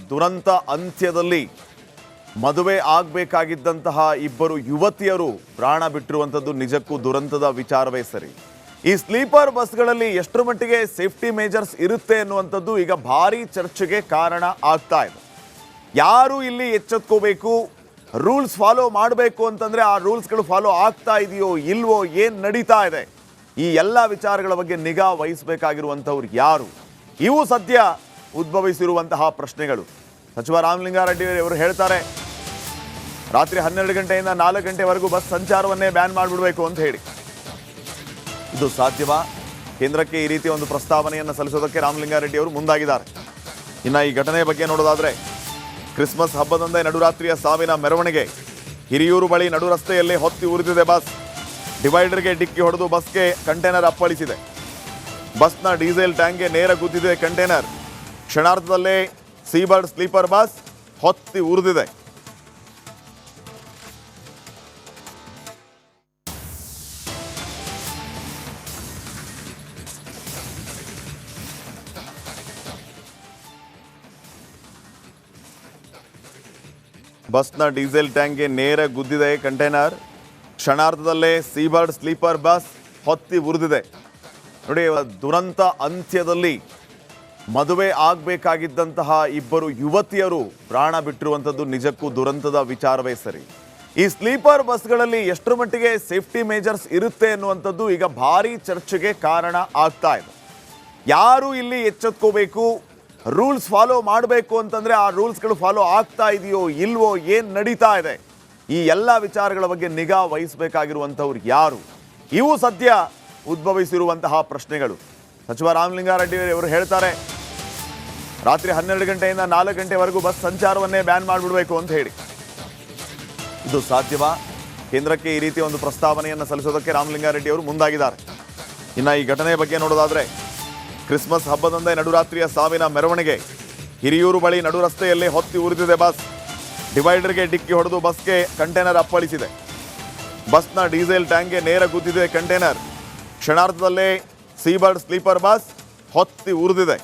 ದುರಂತ ಅಂತ್ಯದಲ್ಲಿ ಮದುವೆ ಆಗಬೇಕಾಗಿದ್ದಂತಹ ಇಬ್ಬರು ಯುವತಿಯರು ಪ್ರಾಣ ಬಿಟ್ಟಿರುವಂತದ್ದು ನಿಜಕ್ಕೂ ದುರಂತದ ವಿಚಾರವೇ ಸರಿ. ಈ ಸ್ಲೀಪರ್ ಬಸ್ಗಳಲ್ಲಿ ಎಷ್ಟರ ಮಟ್ಟಿಗೆ ಸೇಫ್ಟಿ ಮೇಜರ್ಸ್ ಇರುತ್ತೆ ಅನ್ನುವಂಥದ್ದು ಈಗ ಭಾರಿ ಚರ್ಚೆಗೆ ಕಾರಣ ಆಗ್ತಾ ಇದೆ. ಯಾರು ಇಲ್ಲಿ ಎಚ್ಚೆತ್ಕೋಬೇಕು, ರೂಲ್ಸ್ ಫಾಲೋ ಮಾಡಬೇಕು ಅಂತಂದ್ರೆ ಆ ರೂಲ್ಸ್ಗಳು ಫಾಲೋ ಆಗ್ತಾ ಇದೆಯೋ ಇಲ್ವೋ, ಏನು ನಡೀತಾ ಇದೆ, ಈ ಎಲ್ಲ ವಿಚಾರಗಳ ಬಗ್ಗೆ ನಿಗಾ ವಹಿಸಬೇಕಾಗಿರುವಂಥವ್ರು ಯಾರು, ಇವು ಸದ್ಯ ಉದ್ಭವಿಸಿರುವಂತಹ ಪ್ರಶ್ನೆಗಳು. ಸಚಿವ ರಾಮಲಿಂಗಾರೆಡ್ಡಿ ಅವರು ಹೇಳ್ತಾರೆ, ರಾತ್ರಿ 12 ಗಂಟೆಯಿಂದ 4 ಗಂಟೆವರೆಗೂ ಬಸ್ ಸಂಚಾರವನ್ನೇ ಬ್ಯಾನ್ ಮಾಡಿಬಿಡಬೇಕು ಅಂತ ಹೇಳಿ. ಇದು ಸಾಧ್ಯವಾ? ಕೇಂದ್ರಕ್ಕೆ ಈ ರೀತಿ ಒಂದು ಪ್ರಸ್ತಾವನೆಯನ್ನು ಸಲ್ಲಿಸೋದಕ್ಕೆ ರಾಮಲಿಂಗಾರೆಡ್ಡಿ ಅವರು ಮುಂದಾಗಿದ್ದಾರೆ. ಇನ್ನು ಈ ಘಟನೆ ಬಗ್ಗೆ ನೋಡೋದಾದ್ರೆ, ಕ್ರಿಸ್ಮಸ್ ಹಬ್ಬದಂದೇ ನಡುರಾತ್ರಿಯ ಸಾವಿನ ಮೆರವಣಿಗೆ. ಹಿರಿಯೂರು ಬಳಿ ನಡು ರಸ್ತೆಯಲ್ಲಿ ಹೊತ್ತಿ ಉರಿದಿದೆ ಬಸ್. ಡಿವೈಡರ್ಗೆ ಡಿಕ್ಕಿ ಹೊಡೆದು ಬಸ್ಗೆ ಕಂಟೈನರ್ ಅಪ್ಪಳಿಸಿದೆ. ಬಸ್ನ ಡೀಸೆಲ್ ಟ್ಯಾಂಕ್ಗೆ ನೇರ ಗುದ್ದಿದೆ ಕಂಟೈನರ್. ಕ್ಷಣಾರ್ಧದಲ್ಲೇ ಸೀಬರ್ಡ್ ಸ್ಲೀಪರ್ ಬಸ್ ಹೊತ್ತಿ ಉರಿದಿದೆ. ಬಸ್ನ ಡೀಸೆಲ್ ಟ್ಯಾಂಕ್ಗೆ ನೇರ ಗುದ್ದಿದೆ ಕಂಟೈನರ್. ಕ್ಷಣಾರ್ಧದಲ್ಲೇ ಸೀಬರ್ಡ್ ಸ್ಲೀಪರ್ ಬಸ್ ಹೊತ್ತಿ ಉರಿದಿದೆ. ನೋಡಿ, ದುರಂತ ಅಂತ್ಯದಲ್ಲಿ ಮದುವೆ ಆಗಬೇಕಾಗಿದ್ದಂತಹ ಇಬ್ಬರು ಯುವತಿಯರು ಪ್ರಾಣ ಬಿಟ್ಟಿರುವಂಥದ್ದು ನಿಜಕ್ಕೂ ದುರಂತದ ವಿಚಾರವೇ ಸರಿ. ಈ ಸ್ಲೀಪರ್ ಬಸ್ಗಳಲ್ಲಿ ಎಷ್ಟರ ಮಟ್ಟಿಗೆ ಸೇಫ್ಟಿ ಮೇಜರ್ಸ್ ಇರುತ್ತೆ ಅನ್ನುವಂಥದ್ದು ಈಗ ಭಾರಿ ಚರ್ಚೆಗೆ ಕಾರಣ ಆಗ್ತಾ ಇದೆ. ಯಾರು ಇಲ್ಲಿ ಎಚ್ಚೆತ್ಕೋಬೇಕು, ರೂಲ್ಸ್ ಫಾಲೋ ಮಾಡಬೇಕು ಅಂತಂದ್ರೆ ಆ ರೂಲ್ಸ್ಗಳು ಫಾಲೋ ಆಗ್ತಾ ಇದೆಯೋ ಇಲ್ವೋ, ಏನು ನಡೀತಾ ಇದೆ, ಈ ಎಲ್ಲ ವಿಚಾರಗಳ ಬಗ್ಗೆ ನಿಗಾ ವಹಿಸಬೇಕಾಗಿರುವಂಥವ್ರು ಯಾರು, ಇವು ಸದ್ಯ ಉದ್ಭವಿಸಿರುವಂತಹ ಪ್ರಶ್ನೆಗಳು. ಸಚಿವ ರಾಮಲಿಂಗಾರೆಡ್ಡಿ ಅವರು ಹೇಳ್ತಾರೆ, ರಾತ್ರಿ 12 ಗಂಟೆಯಿಂದ 4 ಗಂಟೆವರೆಗೂ ಬಸ್ ಸಂಚಾರವನ್ನೇ ಬ್ಯಾನ್ ಮಾಡಿಬಿಡಬೇಕು ಅಂತ ಹೇಳಿ. ಇದು ಸಾಧ್ಯವಾ? ಕೇಂದ್ರಕ್ಕೆ ಈ ರೀತಿ ಒಂದು ಪ್ರಸ್ತಾವನೆಯನ್ನು ಸಲ್ಲಿಸೋದಕ್ಕೆ ರಾಮಲಿಂಗಾರೆಡ್ಡಿ ಅವರು ಮುಂದಾಗಿದ್ದಾರೆ. ಇನ್ನು ಈ ಘಟನೆ ಬಗ್ಗೆ ನೋಡೋದಾದ್ರೆ, ಕ್ರಿಸ್ಮಸ್ ಹಬ್ಬದಂದೇ ನಡುರಾತ್ರಿಯ ಸಾವಿನ ಮೆರವಣಿಗೆ. ಹಿರಿಯೂರು ಬಳಿ ನಡು ರಸ್ತೆಯಲ್ಲಿ ಹೊತ್ತಿ ಉರಿದಿದೆ ಬಸ್. ಡಿವೈಡರ್ಗೆ ಡಿಕ್ಕಿ ಹೊಡೆದು ಬಸ್ಗೆ ಕಂಟೈನರ್ ಅಪ್ಪಳಿಸಿದೆ. ಬಸ್ನ ಡೀಸೆಲ್ ಟ್ಯಾಂಕ್ಗೆ ನೇರ ಗುದ್ದಿದೆ ಕಂಟೈನರ್. ಕ್ಷಣಾರ್ಧದಲ್ಲೇ ಸೀಬರ್ಡ್ ಸ್ಲೀಪರ್ ಬಸ್ ಹೊತ್ತಿ ಉರಿದಿದೆ.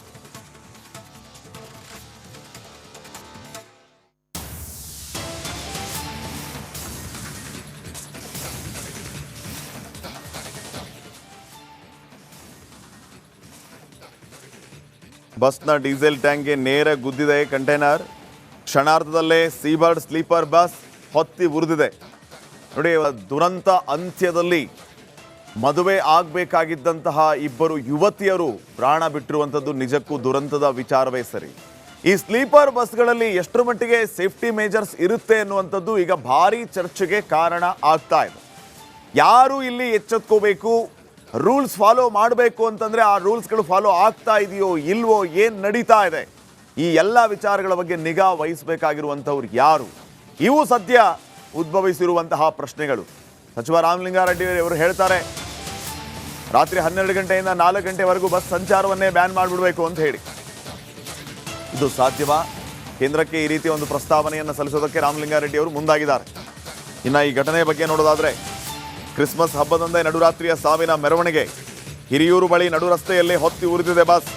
ಬಸ್ನ ಡೀಸೆಲ್ ಟ್ಯಾಂಕ್ಗೆ ನೇರ ಗುದ್ದಿದೆ ಕಂಟೈನರ್. ಕ್ಷಣಾರ್ಧದಲ್ಲೇ ಸೀಬರ್ಡ್ ಸ್ಲೀಪರ್ ಬಸ್ ಹೊತ್ತಿ ಉರಿದಿದೆ. ನೋಡಿ, ದುರಂತ ಅಂತ್ಯದಲ್ಲಿ ಮದುವೆ ಆಗಬೇಕಾಗಿದ್ದಂತಹ ಇಬ್ಬರು ಯುವತಿಯರು ಪ್ರಾಣ ಬಿಟ್ಟಿರುವಂಥದ್ದು ನಿಜಕ್ಕೂ ದುರಂತದ ವಿಚಾರವೇ ಸರಿ. ಈ ಸ್ಲೀಪರ್ ಬಸ್ಗಳಲ್ಲಿ ಎಷ್ಟರ ಮಟ್ಟಿಗೆ ಸೇಫ್ಟಿ ಮೇಜರ್ಸ್ ಇರುತ್ತೆ ಅನ್ನುವಂಥದ್ದು ಈಗ ಭಾರಿ ಚರ್ಚೆಗೆ ಕಾರಣ ಆಗ್ತಾ ಇದೆ. ಯಾರು ಇಲ್ಲಿ ಎಚ್ಚೆತ್ಕೋಬೇಕು, ರೂಲ್ಸ್ ಫಾಲೋ ಮಾಡಬೇಕು ಅಂತಂದ್ರೆ ಆ ರೂಲ್ಸ್ಗಳು ಫಾಲೋ ಆಗ್ತಾ ಇದೆಯೋ ಇಲ್ವೋ, ಏನು ನಡೀತಾ ಇದೆ, ಈ ಎಲ್ಲ ವಿಚಾರಗಳ ಬಗ್ಗೆ ನಿಗಾ ವಹಿಸಬೇಕಾಗಿರುವಂಥವ್ರು ಯಾರು, ಇವು ಸದ್ಯ ಉದ್ಭವಿಸಿರುವಂತಹ ಪ್ರಶ್ನೆಗಳು. ಸಚಿವ ರಾಮಲಿಂಗಾರೆಡ್ಡಿ ಅವರು ಹೇಳ್ತಾರೆ, ರಾತ್ರಿ 12 ಗಂಟೆಯಿಂದ 4 ಗಂಟೆವರೆಗೂ ಬಸ್ ಸಂಚಾರವನ್ನೇ ಬ್ಯಾನ್ ಮಾಡಿಬಿಡಬೇಕು ಅಂತ ಹೇಳಿ. ಇದು ಸಾಧ್ಯವಾ? ಕೇಂದ್ರಕ್ಕೆ ಈ ರೀತಿ ಒಂದು ಪ್ರಸ್ತಾವನೆಯನ್ನು ಸಲ್ಲಿಸೋದಕ್ಕೆ ರಾಮಲಿಂಗಾರೆಡ್ಡಿ ಅವರು ಮುಂದಾಗಿದ್ದಾರೆ. ಇನ್ನು ಈ ಘಟನೆ ಬಗ್ಗೆ ನೋಡೋದಾದ್ರೆ, ಕ್ರಿಸ್ಮಸ್ ಹಬ್ಬದಂದೇ ನಡುರಾತ್ರಿಯ ಸಾವಿನ ಮೆರವಣಿಗೆ. ಹಿರಿಯೂರು ಬಳಿ ನಡು ರಸ್ತೆಯಲ್ಲಿ ಹೊತ್ತಿ ಉರಿದಿದೆ ಬಸ್.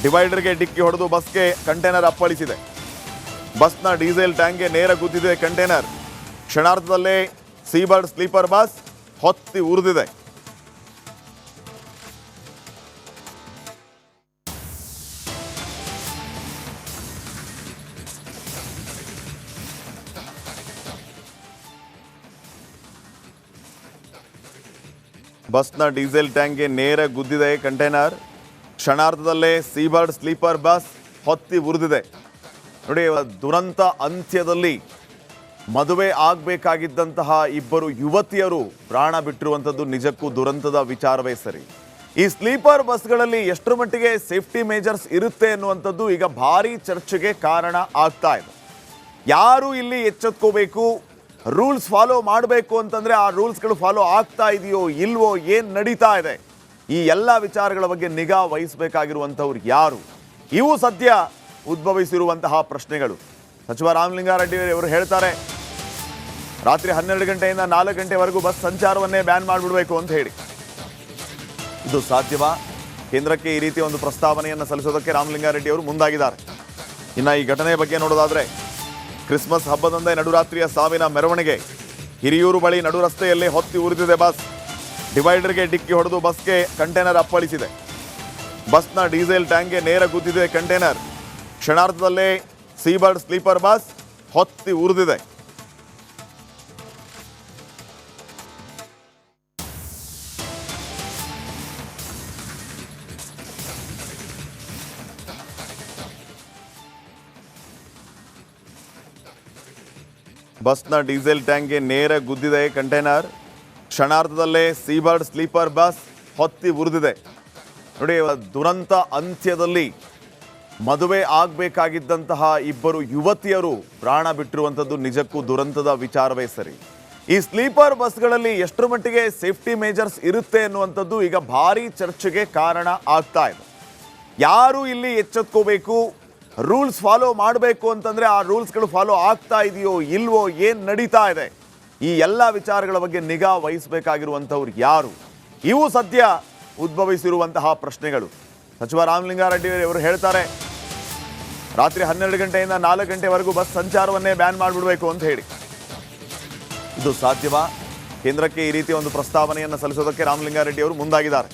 ಡಿವೈಡರ್ಗೆ ಡಿಕ್ಕಿ ಹೊಡೆದು ಬಸ್ಗೆ ಕಂಟೈನರ್ ಅಪ್ಪಳಿಸಿದೆ. ಬಸ್ನ ಡೀಸೆಲ್ ಟ್ಯಾಂಕ್ಗೆ ನೇರ ಗುದ್ದಿದೆ ಕಂಟೈನರ್. ಕ್ಷಣಾರ್ಧದಲ್ಲೇ ಸೀಬರ್ಡ್ ಸ್ಲೀಪರ್ ಬಸ್ ಹೊತ್ತಿ ಉರಿದಿದೆ. ಬಸ್ನ ಡೀಸೆಲ್ ಟ್ಯಾಂಕ್ಗೆ ನೇರ ಗುದ್ದಿದೆ ಕಂಟೈನರ್. ಕ್ಷಣಾರ್ಧದಲ್ಲೇ ಸೀಬರ್ಡ್ ಸ್ಲೀಪರ್ ಬಸ್ ಹೊತ್ತಿ ಉರಿದಿದೆ. ನೋಡಿ, ದುರಂತ ಅಂತ್ಯದಲ್ಲಿ ಮದುವೆ ಆಗಬೇಕಾಗಿದ್ದಂತಹ ಇಬ್ಬರು ಯುವತಿಯರು ಪ್ರಾಣ ಬಿಟ್ಟಿರುವಂಥದ್ದು ನಿಜಕ್ಕೂ ದುರಂತದ ವಿಚಾರವೇ ಸರಿ. ಈ ಸ್ಲೀಪರ್ ಬಸ್ಗಳಲ್ಲಿ ಎಷ್ಟರ ಮಟ್ಟಿಗೆ ಸೇಫ್ಟಿ ಮೇಜರ್ಸ್ ಇರುತ್ತೆ ಅನ್ನುವಂಥದ್ದು ಈಗ ಭಾರಿ ಚರ್ಚೆಗೆ ಕಾರಣ ಆಗ್ತಾ ಇದೆ. ಯಾರು ಇಲ್ಲಿ ಎಚ್ಚೆತ್ಕೋಬೇಕು, ರೂಲ್ಸ್ ಫಾಲೋ ಮಾಡಬೇಕು ಅಂತಂದ್ರೆ ಆ ರೂಲ್ಸ್ಗಳು ಫಾಲೋ ಆಗ್ತಾ ಇದೆಯೋ ಇಲ್ವೋ, ಏನು ನಡೀತಾ ಇದೆ, ಈ ಎಲ್ಲ ವಿಚಾರಗಳ ಬಗ್ಗೆ ನಿಗಾ ವಹಿಸಬೇಕಾಗಿರುವಂಥವ್ರು ಯಾರು, ಇವು ಸದ್ಯ ಉದ್ಭವಿಸಿರುವಂತಹ ಪ್ರಶ್ನೆಗಳು. ಸಚಿವ ರಾಮಲಿಂಗಾರೆಡ್ಡಿ ಅವರು ಹೇಳ್ತಾರೆ, ರಾತ್ರಿ 12 ಗಂಟೆಯಿಂದ 4 ಗಂಟೆವರೆಗೂ ಬಸ್ ಸಂಚಾರವನ್ನೇ ಬ್ಯಾನ್ ಮಾಡಿಬಿಡಬೇಕು ಅಂತ ಹೇಳಿ. ಇದು ಸಾಧ್ಯವಾ? ಕೇಂದ್ರಕ್ಕೆ ಈ ರೀತಿ ಒಂದು ಪ್ರಸ್ತಾವನೆಯನ್ನು ಸಲ್ಲಿಸೋದಕ್ಕೆ ರಾಮಲಿಂಗಾರೆಡ್ಡಿ ಅವರು ಮುಂದಾಗಿದ್ದಾರೆ. ಇನ್ನು ಈ ಘಟನೆ ಬಗ್ಗೆ ನೋಡೋದಾದ್ರೆ ಕ್ರಿಸ್ಮಸ್ ಹಬ್ಬದಂದೇ ನಡುರಾತ್ರಿಯ ಸಾವಿನ ಮೆರವಣಿಗೆ. ಹಿರಿಯೂರು ಬಳಿ ನಡು ರಸ್ತೆಯಲ್ಲಿ ಹೊತ್ತಿ ಉರಿದಿದೆ ಬಸ್. ಡಿವೈಡರ್ಗೆ ಡಿಕ್ಕಿ ಹೊಡೆದು ಬಸ್ಗೆ ಕಂಟೈನರ್ ಅಪ್ಪಳಿಸಿದೆ. ಬಸ್ನ ಡೀಸೆಲ್ ಟ್ಯಾಂಕ್ಗೆ ನೇರ ಗುದ್ದಿದೆ ಕಂಟೈನರ್. ಕ್ಷಣಾರ್ಧದಲ್ಲೇ ಸೀಬರ್ಡ್ ಸ್ಲೀಪರ್ ಬಸ್ ಹೊತ್ತಿ ಉರಿದಿದೆ. ಬಸ್ನ ಡೀಸೆಲ್ ಟ್ಯಾಂಕ್ಗೆ ನೇರ ಗುದ್ದಿದೆ ಕಂಟೈನರ್. ಕ್ಷಣಾರ್ಧದಲ್ಲೇ ಸೀಬರ್ಡ್ ಸ್ಲೀಪರ್ ಬಸ್ ಹೊತ್ತಿ ಉರಿದಿದೆ. ನೋಡಿ, ದುರಂತ ಅಂತ್ಯದಲ್ಲಿ ಮದುವೆ ಆಗಬೇಕಾಗಿದ್ದಂತಹ ಇಬ್ಬರು ಯುವತಿಯರು ಪ್ರಾಣ ಬಿಟ್ಟಿರುವಂಥದ್ದು ನಿಜಕ್ಕೂ ದುರಂತದ ವಿಚಾರವೇ ಸರಿ. ಈ ಸ್ಲೀಪರ್ ಬಸ್ಗಳಲ್ಲಿ ಎಷ್ಟರ ಮಟ್ಟಿಗೆ ಸೇಫ್ಟಿ ಮೇಜರ್ಸ್ ಇರುತ್ತೆ ಅನ್ನುವಂಥದ್ದು ಈಗ ಭಾರಿ ಚರ್ಚೆಗೆ ಕಾರಣ ಆಗ್ತಾ ಇದೆ. ಯಾರು ಇಲ್ಲಿ ಎಚ್ಚೆತ್ಕೋಬೇಕು, ರೂಲ್ಸ್ ಫಾಲೋ ಮಾಡಬೇಕು ಅಂತಂದರೆ ಆ ರೂಲ್ಸ್ಗಳು ಫಾಲೋ ಆಗ್ತಾ ಇದೆಯೋ ಇಲ್ವೋ, ಏನು ನಡೀತಾ ಇದೆ, ಈ ಎಲ್ಲ ವಿಚಾರಗಳ ಬಗ್ಗೆ ನಿಗಾ ವಹಿಸಬೇಕಾಗಿರುವಂಥವ್ರು ಯಾರು? ಇವು ಸದ್ಯ ಉದ್ಭವಿಸಿರುವಂತಹ ಪ್ರಶ್ನೆಗಳು. ಸಚಿವ ರಾಮಲಿಂಗಾರೆಡ್ಡಿ ಅವರು ಹೇಳ್ತಾರೆ, ರಾತ್ರಿ 12 ಗಂಟೆಯಿಂದ 4 ಗಂಟೆವರೆಗೂ ಬಸ್ ಸಂಚಾರವನ್ನೇ ಬ್ಯಾನ್ ಮಾಡಿಬಿಡಬೇಕು ಅಂತ ಹೇಳಿ. ಇದು ಸಾಧ್ಯವಾ? ಕೇಂದ್ರಕ್ಕೆ ಈ ರೀತಿಯ ಒಂದು ಪ್ರಸ್ತಾವನೆಯನ್ನು ಸಲ್ಲಿಸೋದಕ್ಕೆ ರಾಮಲಿಂಗಾರೆಡ್ಡಿ ಅವರು ಮುಂದಾಗಿದ್ದಾರೆ.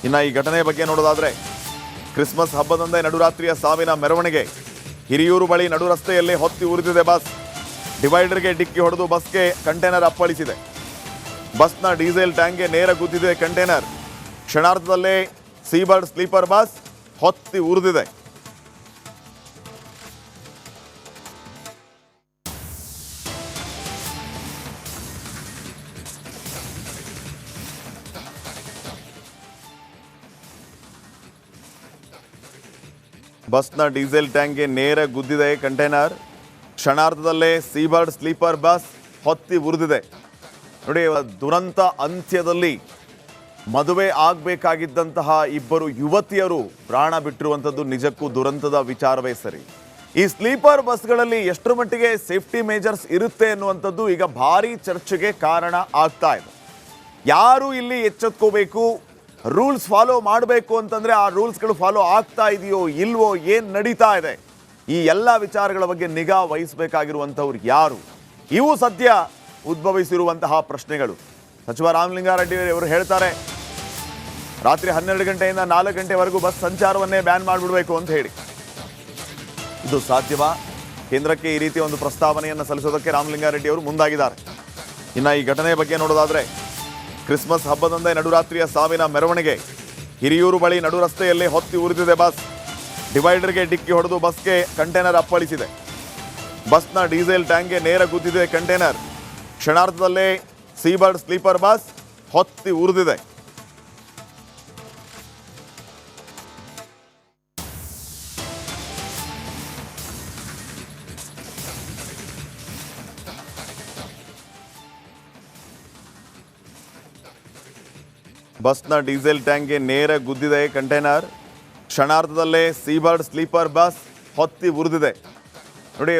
ಇನ್ನು ಈ ಘಟನೆ ಬಗ್ಗೆ ನೋಡೋದಾದ್ರೆ ಕ್ರಿಸ್ಮಸ್ ಹಬ್ಬದಂದೇ ನಡುರಾತ್ರಿಯ ಸಾವಿನ ಮೆರವಣಿಗೆ. ಹಿರಿಯೂರು ಬಳಿ ನಡು ರಸ್ತೆಯಲ್ಲಿ ಹೊತ್ತಿ ಉರಿದಿದೆ ಬಸ್. ಡಿವೈಡರ್ಗೆ ಡಿಕ್ಕಿ ಹೊಡೆದು ಬಸ್ಗೆ ಕಂಟೈನರ್ ಅಪ್ಪಳಿಸಿದೆ. ಬಸ್ನ ಡೀಸೆಲ್ ಟ್ಯಾಂಕ್ಗೆ ನೇರ ಗುದ್ದಿದೆ ಕಂಟೈನರ್. ಕ್ಷಣಾರ್ಧದಲ್ಲೇ ಸೀಬರ್ಡ್ ಸ್ಲೀಪರ್ ಬಸ್ ಹೊತ್ತಿ ಉರಿದಿದೆ. ಬಸ್ನ ಡೀಸೆಲ್ ಟ್ಯಾಂಕ್ಗೆ ನೇರ ಗುದ್ದಿದೆ ಕಂಟೈನರ್. ಕ್ಷಣಾರ್ಧದಲ್ಲೇ ಸೀಬರ್ಡ್ ಸ್ಲೀಪರ್ ಬಸ್ ಹೊತ್ತಿ ಉರಿದಿದೆ. ನೋಡಿ, ದುರಂತ ಅಂತ್ಯದಲ್ಲಿ ಮದುವೆ ಆಗಬೇಕಾಗಿದ್ದಂತಹ ಇಬ್ಬರು ಯುವತಿಯರು ಪ್ರಾಣ ಬಿಟ್ಟಿರುವಂಥದ್ದು ನಿಜಕ್ಕೂ ದುರಂತದ ವಿಚಾರವೇ ಸರಿ. ಈ ಸ್ಲೀಪರ್ ಬಸ್ಗಳಲ್ಲಿ ಎಷ್ಟರ ಮಟ್ಟಿಗೆ ಸೇಫ್ಟಿ ಮೇಜರ್ಸ್ ಇರುತ್ತೆ ಅನ್ನುವಂಥದ್ದು ಈಗ ಭಾರಿ ಚರ್ಚೆಗೆ ಕಾರಣ ಆಗ್ತಾ ಇದೆ. ಯಾರು ಇಲ್ಲಿ ಎಚ್ಚೆತ್ಕೋಬೇಕು, ರೂಲ್ಸ್ ಫಾಲೋ ಮಾಡಬೇಕು ಅಂತಂದರೆ ಆ ರೂಲ್ಸ್ಗಳು ಫಾಲೋ ಆಗ್ತಾ ಇದೆಯೋ ಇಲ್ವೋ, ಏನು ನಡೀತಾ ಇದೆ, ಈ ಎಲ್ಲ ವಿಚಾರಗಳ ಬಗ್ಗೆ ನಿಗಾ ವಹಿಸಬೇಕಾಗಿರುವಂಥವ್ರು ಯಾರು? ಇವು ಸದ್ಯ ಉದ್ಭವಿಸಿರುವಂತಹ ಪ್ರಶ್ನೆಗಳು. ಸಚಿವ ರಾಮಲಿಂಗಾರೆಡ್ಡಿ ಅವರು ಹೇಳ್ತಾರೆ, ರಾತ್ರಿ 12 ಗಂಟೆಯಿಂದ 4 ಗಂಟೆವರೆಗೂ ಬಸ್ ಸಂಚಾರವನ್ನೇ ಬ್ಯಾನ್ ಮಾಡಿಬಿಡಬೇಕು ಅಂತ ಹೇಳಿ. ಇದು ಸಾಧ್ಯವಾ? ಕೇಂದ್ರಕ್ಕೆ ಈ ರೀತಿಯ ಒಂದು ಪ್ರಸ್ತಾವನೆಯನ್ನು ಸಲ್ಲಿಸೋದಕ್ಕೆ ರಾಮಲಿಂಗಾರೆಡ್ಡಿ ಅವರು ಮುಂದಾಗಿದ್ದಾರೆ. ಇನ್ನು ಈ ಘಟನೆ ಬಗ್ಗೆ ನೋಡೋದಾದ್ರೆ ಕ್ರಿಸ್ಮಸ್ ಹಬ್ಬದಂದೇ ನಡುರಾತ್ರಿಯ ಸಾವಿನ ಮೆರವಣಿಗೆ. ಹಿರಿಯೂರು ಬಳಿ ನಡು ರಸ್ತೆಯಲ್ಲಿ ಹೊತ್ತಿ ಉರಿದಿದೆ ಬಸ್. ಡಿವೈಡರ್ಗೆ ಡಿಕ್ಕಿ ಹೊಡೆದು ಬಸ್ಗೆ ಕಂಟೈನರ್ ಅಪ್ಪಳಿಸಿದೆ. ಬಸ್ನ ಡೀಸೆಲ್ ಟ್ಯಾಂಕ್ಗೆ ನೇರ ಗುದ್ದಿದೆ ಕಂಟೈನರ್. ಕ್ಷಣಾರ್ಧದಲ್ಲೇ ಸೀಬರ್ಡ್ ಸ್ಲೀಪರ್ ಬಸ್ ಹೊತ್ತಿ ಉರಿದಿದೆ. ಬಸ್ನ ಡೀಸೆಲ್ ಟ್ಯಾಂಕ್ಗೆ ನೇರ ಗುದ್ದಿದೆ ಕಂಟೈನರ್. ಕ್ಷಣಾರ್ಧದಲ್ಲೇ ಸೀಬರ್ಡ್ ಸ್ಲೀಪರ್ ಬಸ್ ಹೊತ್ತಿ ಉರಿದಿದೆ.